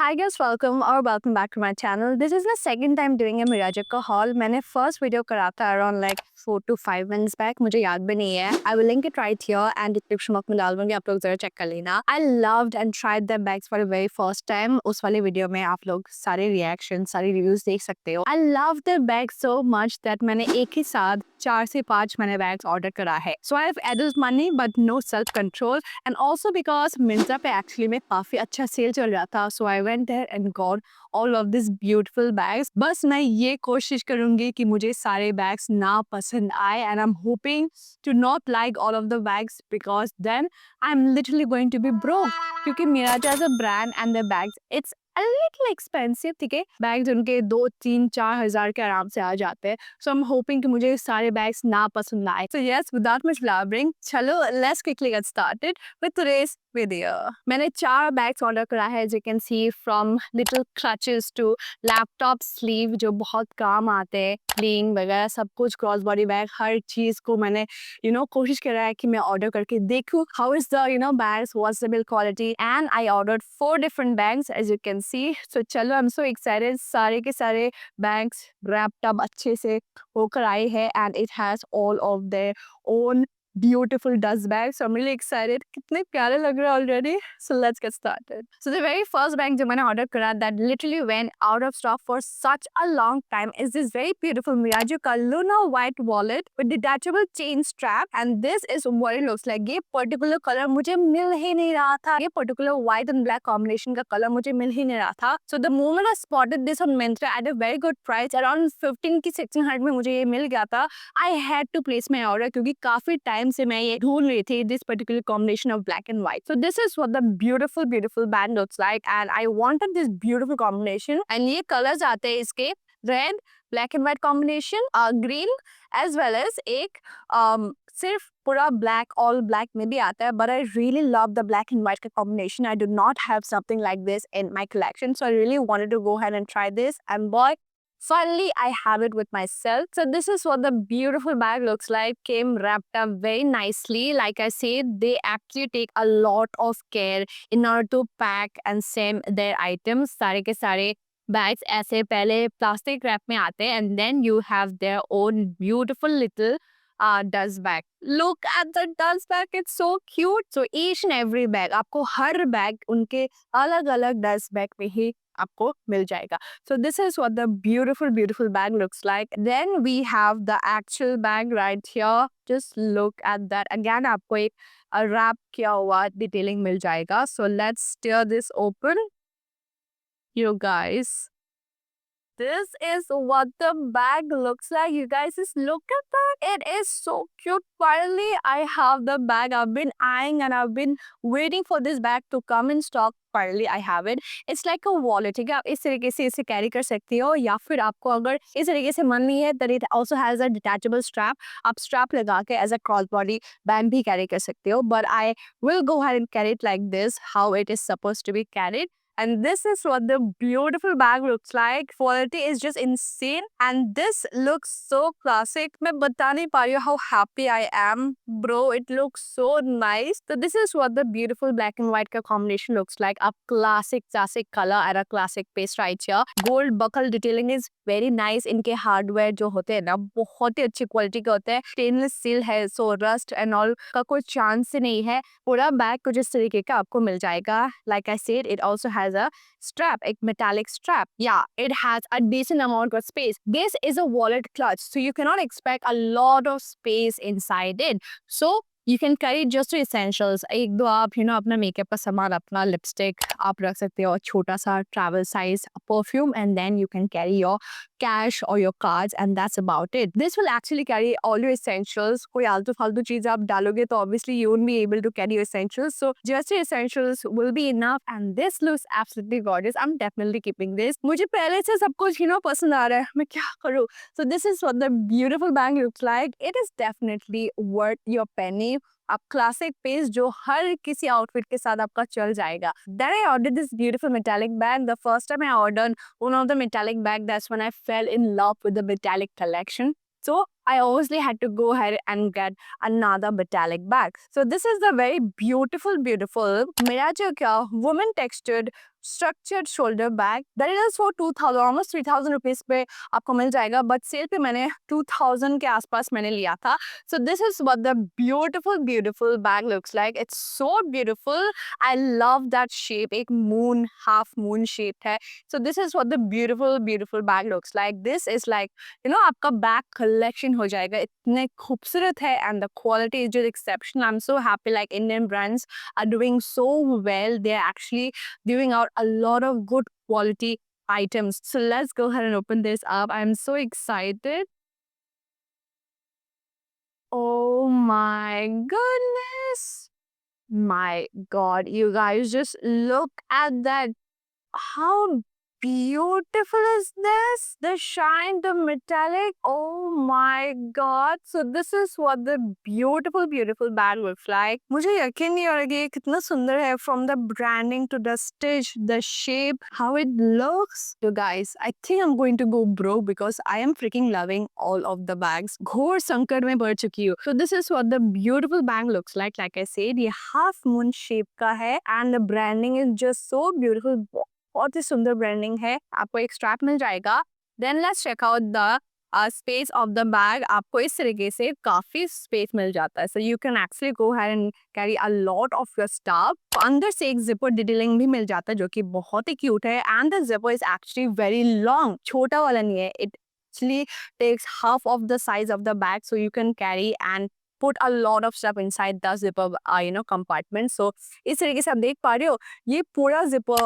Hi guys, welcome back to my channel. This is the second time doing a Mirajak का haul. मैंने first video करा था around like 4 to 5 months back. मुझे याद भी नहीं है. I will link it right here and description box में डाल दूंगी. आप लोग जरा check कर लेना. I loved and tried the bags for the very first time. उस वाले video में आप लोग सारे reactions, सारे reviews देख सकते हो. I love the bag so much that मैंने एक ही साथ 4 से 5 मैंने bags order करा है. So I have adult money but no self control and also because Myntra पे actually में काफी अच्छा sale चल रहा था. So I went there and got all of these beautiful bags. बस मैं ये कोशिश करूंगी कि मुझे सारे bags ना पसंद आए and I'm hoping to not like all of the bags because then I'm literally going to be broke. क्योंकि Miraj as a brand and the bags, it's a little expensive, ठीक है? Bags उनके 2-3-4 हज़ार के आराम से आ जाते हैं. So I'm hoping कि मुझे सारे bags ना पसंद आए. So yes, without much blabbering, चलो let's quickly get started with today's video. मैंने 4 bags order करा है, as you can see, from little clutches to laptop sleeve जो बहुत काम आते हैं, sling वगैरह सब कुछ, cross body bag, हर चीज़ को मैंने कोशिश करा है कि मैं order करके देखूँ how is the bags, what's the build quality, and I ordered 4 different bags as you can see. So चलो I'm so excited. सारे के सारे bags wrapped up अच्छे से होकर आए हैं and it has all of their own beautiful dust bags. So I'm really excited. कितने प्यारे लग रहे हैं already. So let's get started. So the very first bag जो मैंने order करा that literally went out of stock for such a long time is this very beautiful Miraju का Luna white wallet with detachable chain strap, and this is what it looks like. ये particular color मुझे मिल ही नहीं रहा था. ये particular white and black combination का color मुझे मिल ही नहीं रहा था. So the moment I spotted this on Myntra at a very good price, around 15 की 1600 में मुझे ये मिल गया था. I had to place my order क्योंकि काफी टाइम से मैं ये ढूंढ रही थी this particular combination of black and white. So this is what the beautiful band looks like and I wanted this beautiful combination. And ये colors आते हैं इसके red, black and white combination, green as well as एक सिर्फ पूरा black, all black में भी आता है. But I really love the black and white combination. I do not have something like this in my collection, so I really wanted to go ahead and try this. And boy, finally, I have it with myself. So this is what the beautiful bag looks like. Came wrapped up very nicely. Like I said, they actually take a lot of care in order to pack and send their items. सारे के सारे bags ऐसे पहले plastic wrap में आते हैं and then you have their own beautiful little dust bag. Look at the dust bag. It's so cute. So each and every bag, आपको हर bag उनके अलग-अलग dust bag में ही आपको मिल जाएगा. So this is what the beautiful bag looks like. Then we have the actual bag right here. Just look at that. Again आपको एक wrap किया हुआ detailing मिल जाएगा. So let's tear this open. You guys, this is what the bag looks like. You guys, just look at that. It is so cute. Finally, I have the bag. I've been eyeing and I've been waiting for this bag to come in stock. Finally, I have it. It's like a wallet. ठीक है, आप इस तरीके से इसे carry कर सकती हो या फिर आपको अगर इस तरीके से मन नहीं है, then it also has a detachable strap. आप strap लगा के as a crossbody band भी कैरी कर सकते हो. But I will go ahead and carry it like this, how it is supposed to be carried. And this is what the beautiful bag looks like. Quality is just insane. And this looks so classic. मैं बता नहीं पा रही हूँ how happy I am. Bro, it looks so nice. So this is what the beautiful black and white का combination looks like. A classic color and a classic paste right here. Gold buckle detailing is very nice. इनके hardware जो होते हैं ना बहुत ही अच्छी quality के होते हैं. Stainless steel है, so rust and all का कोई चांस नहीं है. पूरा बैग कुछ इस तरीके का आपको मिल जाएगा. Like I said, it also has a strap, a metallic strap. Yeah, it has a decent amount of space. This is a wallet clutch, so you cannot expect a lot of space inside it. So you can carry just the essentials. एक दो आप अपना makeup का सामान, अपना lipstick आप रख सकते हो, छोटा सा travel size perfume, and then you can carry your cash or your cards, and that's about it. This will actually carry all your essentials. कोई आलतू फालतू चीज आप डालोगे तो obviously you won't be able to carry your essentials. So just your essentials will be enough, and this looks absolutely gorgeous. I'm definitely keeping this. मुझे पहले से सब कुछ पसंद आ रहा है, मैं क्या करूँ? So this is what the beautiful bag looks like. It is definitely worth your penny. आप क्लासिक पेज जो हर किसी आउटफिट के साथ आपका चल जाएगा. Then I ordered this beautiful metallic bag. The first time I ordered one of the metallic bag, that's when I fell in love with the metallic collection. So I obviously had to go ahead and get another metallic bag. So this is the very beautiful Mirage का woman textured structured shoulder bag that is for 2000 almost 3000 rupees पे आपको मिल जाएगा, but cell पे मैंने 2000 के आसपास मैंने लिया था. So this is what the beautiful bag looks like. It's so beautiful. I love that shape. एक moon, half moon shaped है. So this is what the beautiful bag looks like. This is like, you know, आपका bag collection हो जाएगा. इतने खूबसूरत है and the quality is just exceptional. I'm so happy like Indian brands are doing so well. They're actually giving out a lot of good quality items. So let's go ahead and open this up. I'm so excited. Oh my goodness. My God, you guys just look at that. How beautiful is this? The shine, the metallic. Oh my God. So this is what the beautiful bag looks like. मुझे यकीन नहीं हो रहा कि ये कितना सुंदर है. From the branding to the stitch, the shape, how it looks. So guys, I think I'm going to go broke because I am freaking loving all of the bags. घोर संकट में पड़ चुकी हूँ. So this is what the beautiful bag looks like. Like I said, ये half moon shape का है and the branding is just so beautiful. बहुत ही सुंदर ब्रांडिंग है. आपको एक स्ट्रैप मिल जाएगा. Then let's check out the space of the bag. आपको इस तरीके से काफी स्पेस मिल जाता है. So you can actually go ahead and carry a lot of your stuff. अंदर से एक जिपर डिटेलिंग भी मिल जाता है जो कि बहुत ही क्यूट है. And the zipper is actually very long. छोटा वाला नहीं है. It actually takes half of the size of the bag, so you can carry and put a lot of stuff inside the zipper compartment. So इस तरीके से आप देख पा रहे हो ये पूरा zipper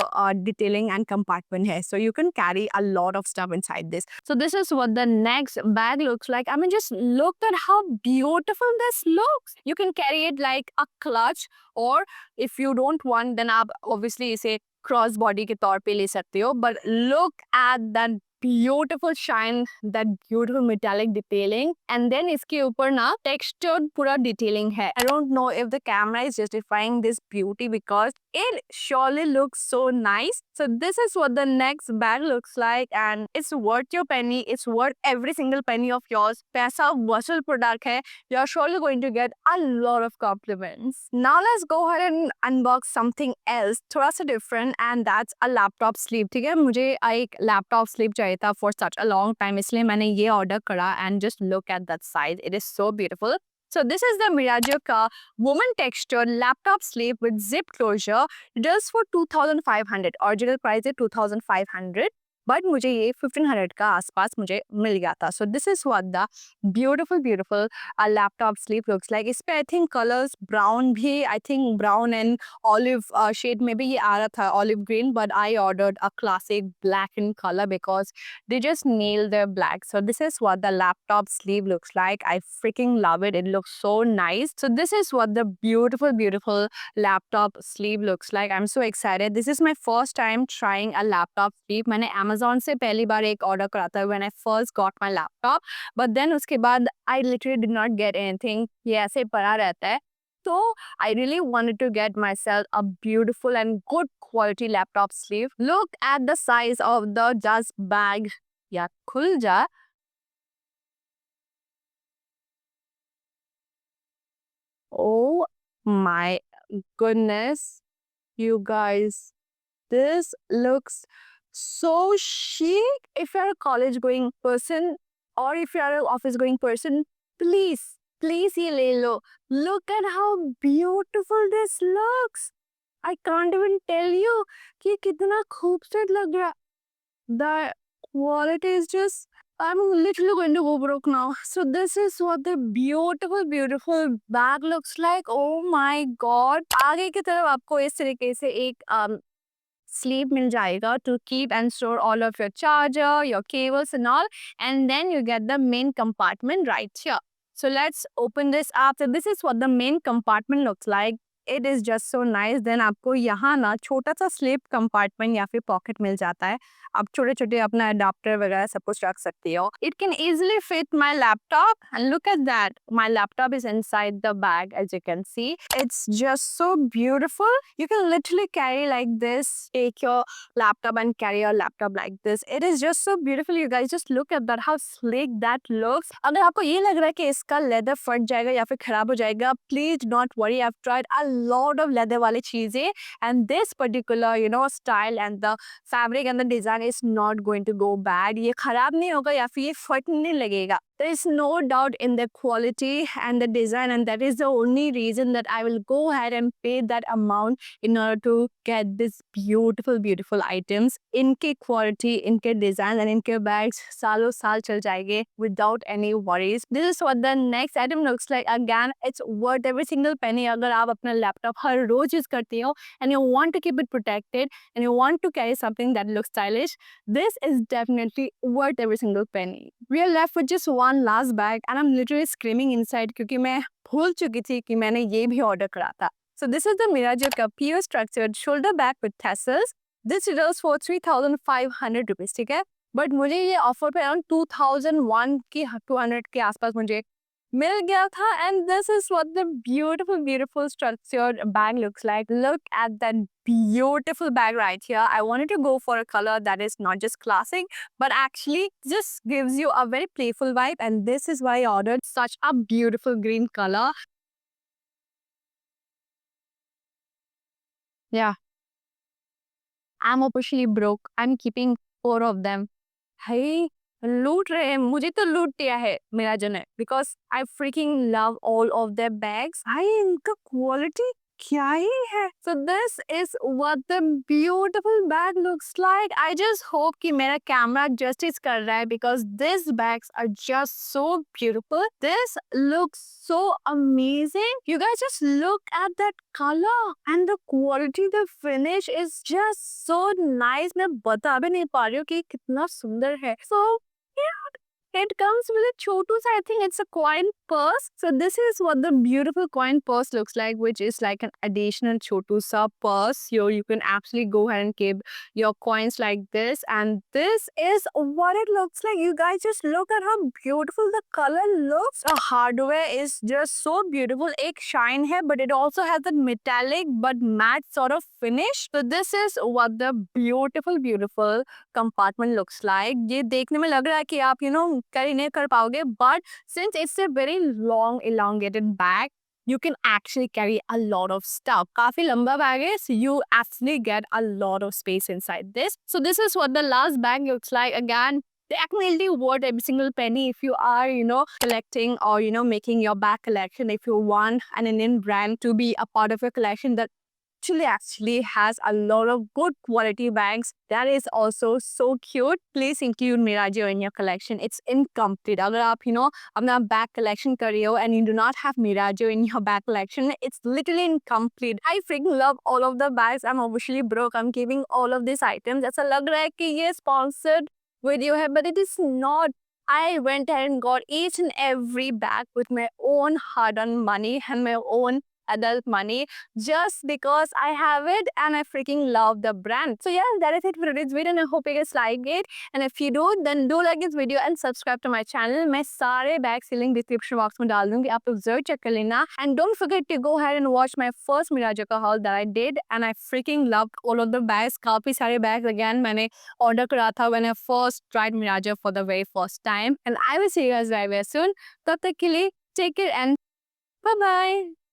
detailing and compartment है. So you can carry a lot of stuff inside this. So this is what the next bag looks like. I mean, just look at how beautiful this looks. You can carry it like a clutch, or if you don't want, then आप obviously इसे cross body के तौर पे ले सकते हो. But look at that beautiful shine, that beautiful metallic detailing, and then इसके ऊपर ना textured पूरा detailing है. I don't know if the camera is justifying this beauty because it surely looks so nice. So this is what the next bag looks like, and it's worth your penny. It's worth every single penny of yours. पैसा वसूल product है. You're surely going to get a lot of compliments. Now let's go ahead and unbox something else, थोड़ा सा different, and that's a laptop sleeve. ठीक है, मुझे एक laptop sleeve चाहिए था for such a long time, इसलिए मैंने ये order करा. And just look at that size. It is so beautiful. So this is the Mirage का woman texture laptop sleeve with zip closure. Just for 2500. Original price है 2500. But मुझे ये 1500 का आसपास मुझे मिल गया था. So this is what the beautiful laptop sleeve looks like. इस पे आई थिंक कलर्स ब्राउन भी, I think brown and olive shade में भी ये आ रहा था, olive green, but I ordered a classic black in colour because they just nailed their black. So this is what the laptop sleeve looks like. I freaking love it. It looks so nice. So this is what the beautiful laptop sleeve looks like. I'm so excited. This is my first time trying a laptop sleeve. मैंने Amazon से पहली बार एक order करा था when I first got my laptop. But then उसके बाद I literally did not get anything. ये ऐसे पड़ा रहता है. So I really wanted to get myself a beautiful and good quality laptop sleeve. Look at the size of the just bag. Yeah, खुल जा. Oh my goodness, you guys. This looks so chic. If you're a college going person or if you're an office going person, please ye le lo. Look at how beautiful this looks. I can't even tell you कि कितना खूबसूरत लग रहा. The quality is just, I'm literally going to go broke now. So this is what the beautiful bag looks like. Oh my God. आगे की तरफ आपको इस तरीके से एक sleeve मिल जाएगा to keep and store all of your charger, your cables and all. And then you get the main compartment right here. So let's open this up. So this is what the main compartment looks like. It is just so nice. Then आपको यहाँ ना छोटा सा slip compartment या फिर pocket मिल जाता है। आप छोटे-छोटे अपना अडैप्टर वगैरह सब कुछ रख सकती हो। It can easily fit my laptop and look at that. My laptop is inside the bag as you can see. It's just so beautiful. You can literally carry like this, take your laptop and carry your laptop like this. It is just so beautiful you guys. Just look at that, how sleek that looks. अगर आपको ये लग रहा है कि इसका leather फट जाएगा या फिर खराब हो जाएगा, please do not worry. I've tried a lot of leather वाली चीजें and this particular style and the fabric and the design is not going to go bad. ये खराब नहीं होगा या फिर ये फटने लगेगा. There is no doubt in the quality and the design, and that is the only reason that I will go ahead and pay that amount in order to get this beautiful items. इनके quality, इनके design and इनके bags सालों साल चल जाएंगे without any worries. This is what the next item looks like. Again, it's worth every single penny. अगर आप अपना laptop हर रोज use करती हो and you want to keep it protected and you want to carry something that looks stylish, this is definitely worth every single penny. We are left with just one last bag and I'm literally screaming inside क्योंकि मैं भूल चुकी थी कि मैंने ये भी order करा था. So this is the Mirajo का PU structured shoulder bag with tassels. This retails for 3,500 rupees, ठीक है? But मुझे ये offer पे around 2001 की 200 के आसपास मुझे मिल गया था. And this is what the beautiful structured bag looks like. Look at that beautiful bag right here. I wanted to go for a color that is not just classic but actually just gives you a very playful vibe, and this is why I ordered such a beautiful green color. Yeah, I'm officially broke. I'm keeping 4 of them. Hey, लूट रहे हैं, मुझे तो लूट दिया है मेरा जन है, because I freaking love all of their bags. भाई इनका quality क्या ही है. So this is what the beautiful bag looks like. I just hope कि मेरा camera justice कर रहा है because these bags are just so beautiful. This looks so amazing. You guys just look at that color and the quality, the finish is just so nice. मैं बता भी नहीं पा रही हूँ कि कितना सुंदर है. So yeah, it comes with a chotus. I think it's a coin purse. So this is what the beautiful coin purse looks like, which is like an additional chotusa purse. Here you can actually go ahead and keep your coins like this. And this is what it looks like. You guys just look at how beautiful the color looks. The hardware is just so beautiful. एक shine है, but it also has a metallic but matte sort of finish. So this is what the beautiful compartment looks like. ये देखने में लग रहा है कि आप carry नहीं कर पाओगे, but since it's a very long elongated bag, you can actually carry a lot of stuff. काफी लंबा bag है, so you actually get a lot of space inside this. So this is what the last bag looks like. Again, definitely worth every single penny if you are collecting or making your bag collection. If you want an Indian brand to be a part of your collection that actually has a lot of good quality bags that is also so cute, please include Mirajo in your collection. It's incomplete. अगर आप अपना bag collection कर रही हो and you do not have Mirajo in your bag collection, it's literally incomplete. I freaking love all of the bags. I'm officially broke. I'm keeping all of these items. ऐसा लग रहा है कि ये sponsored video है, but it is not. I went ahead and got each and every bag with my own hard-earned money and my own adult money just because I have it and I freaking love the brand. So yeah, that is it for today's video and I hope you guys like it. And if you do, then do like this video and subscribe to my channel. मैं सारे bags की link description box में डाल दूंगी, आप लोग जरूर check कर लेना. And don't forget to go ahead and watch my first Mirajo का haul that I did and I freaking loved all of the bags. काफी सारे bags again मैंने order करा था when I first tried Mirajo for the very first time. And I will see you guys very soon. तब तक के लिए take care and bye bye.